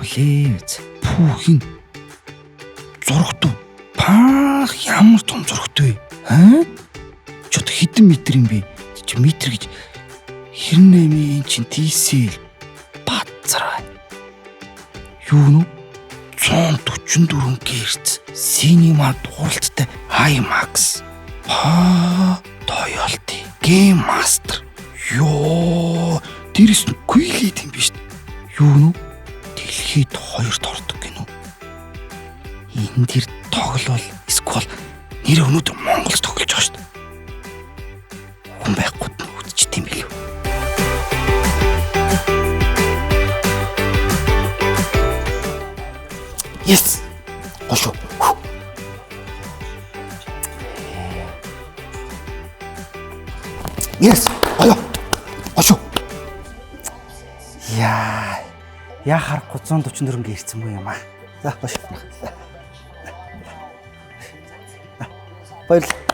явлээ. Пүүхийн зурагт паах ямар том зурагт вэ? Чод хэдэн метр юм бэ? Чи метр гэж 98 чин тийсэл бацраа. Юу нэ? 144 Гц синема дууралттай IMAX. Toyota Game Master. Ёо, дэрс нь QLED юм биш үү? Юу нэ? Дэлхийд 2-т ордог гинөө. Энэ дэр тоглол эсвэл нэр өнөөдөр Монголд тоглож байгаа шүү дээ. Хүн байхгүйд нь үдчихдээ юм билүү? Yes. Ошо. Yes. Аяа. Ошо. Яа харахгүй 144 гэрцэн мүү юм аа. За ошо. Баярлалаа.